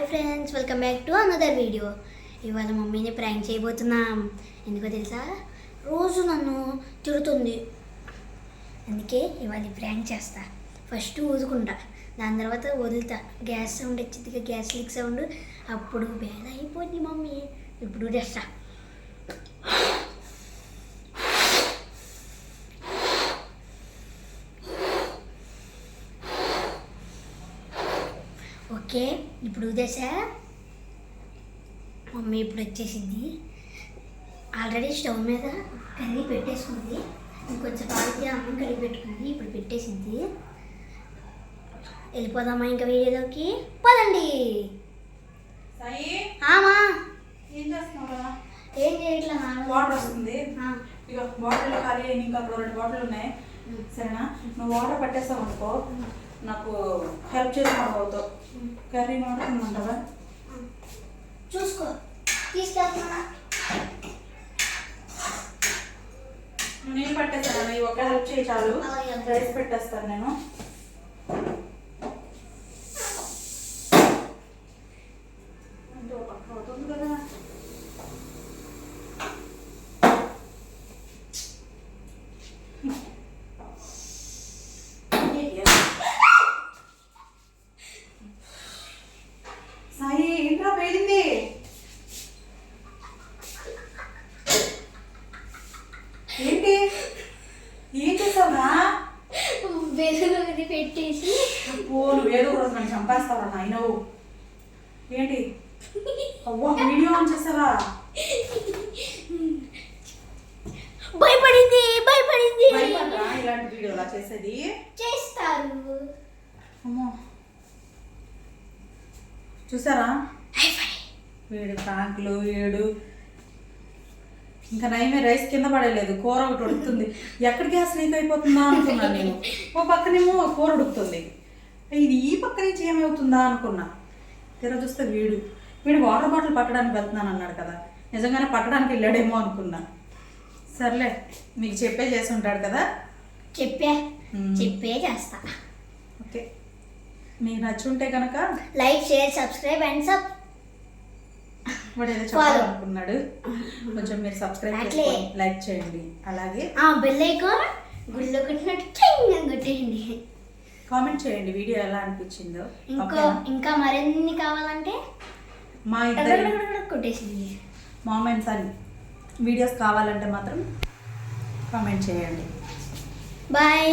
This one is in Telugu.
Friends, welcome back to another video. ఇవాళ మమ్మీని ప్రాంక్ చేయబోతున్నాం. ఎందుకో తెలుసా, రోజు నన్ను తిడుతుంది. అందుకే ఇవాళ ప్రాంక్ చేస్తా. ఫస్ట్ ఊదుకుంటా, దాని తర్వాత వదులుతా. గ్యాస్ సౌండ్ వచ్చింది, గ్యాస్ లీక్ సౌండ్. అప్పుడు బేడ అయిపోద్ది మమ్మీ. ఇప్పుడు చేస్తా. ఓకే, ఇప్పుడు ఉదేశా మమ్మీ ఇప్పుడు వచ్చేసింది. ఆల్రెడీ స్టవ్ మీద కర్రీ పెట్టేసుకుంది. ఇంకొంచెం పాలకి అన్నం కర్రీ పెట్టుకుంది. ఇప్పుడు పెట్టేసింది. వెళ్ళిపోదామా ఇంకా వీడియోలోకి? పదండి. ఆమా ఏం చేస్తున్నావు? ఏం చేయట్లా, వాటర్ వస్తుంది. ఇక బాటిల్లో ఖాళీ ఇంకా 2 బాటిల్ ఉన్నాయి. సరేనా? నువ్వు వాటర్ పట్టేస్తావు అనుకో, నాకు హెల్ప్ చేసుకోవద్దు. కర్రీ మాడుతుందంటావా? చూసుకో, తీసుకెళ్తున్నా. నేను పట్టేస్తాను, ఈ ఒక హెల్ప్ చేయి చాలు. రైస్ పెట్టేస్తాను నేను. అంటే ఒక పక్క అవుతుంది కదా. సాయి ఏంట్రా పేలింది? ఏంటి ఏం చేసావురా? బెలుగు ఇది పెట్టేసి నువ్వు ఏదో రోజు నన్ను చంపేస్తావా నాయనవు? ఏంటి అవ్వ వీడియో ఆన్ చేసావా? భయపడింది. భయపడరా ఇలాంటి వీడియో అలా చేసేది? చేస్తారు. అమ్మో చూసారా వీడు ప్రాంకులు వీడు. ఇంకా నయమే రైస్ కింద పడలేదు, కూర ఒకటి ఉడుకుతుంది. ఎక్కడ గ్యాస్ లీక్ అయిపోతుందా అనుకున్నాను నేను. ఓ పక్కనేమో కూర ఉడుకుతుంది, ఇది ఈ పక్క నుంచి ఏమవుతుందా అనుకున్నా. తీరా చూస్తే వీడు వాటర్ బాటిల్ పట్టడానికి వెళ్తున్నాను అన్నాడు కదా, నిజంగానే పట్టడానికి వెళ్ళాడేమో అనుకున్నా. సర్లే, మీకు చెప్పే చేసి ఉంటాడు కదా. చెప్పే చేస్తా. ఓకే, మీకు నచ్చుంటే కనుక లైక్, షేర్, సబ్స్క్రైబ్ అండ్ వాడు ఏదో చెప్పాలనుకున్నాడు. కొంచెం మీరు సబ్స్క్రైబ్ చేసుకోండి, లైక్ చేయండి. అలాగే బెల్ ఐకాన్ గుళ్ళో కొట్టినట్టు కొట్టేయండి. కామెంట్ చేయండి వీడియో ఎలా అనిపించిందో. ఇంకా మరిన్ని కావాలంటే మా ఇద్దరు కొట్టేసింది. మామెంట్స్ అని వీడియోస్ కావాలంటే మాత్రం కామెంట్ చేయండి. బాయ్.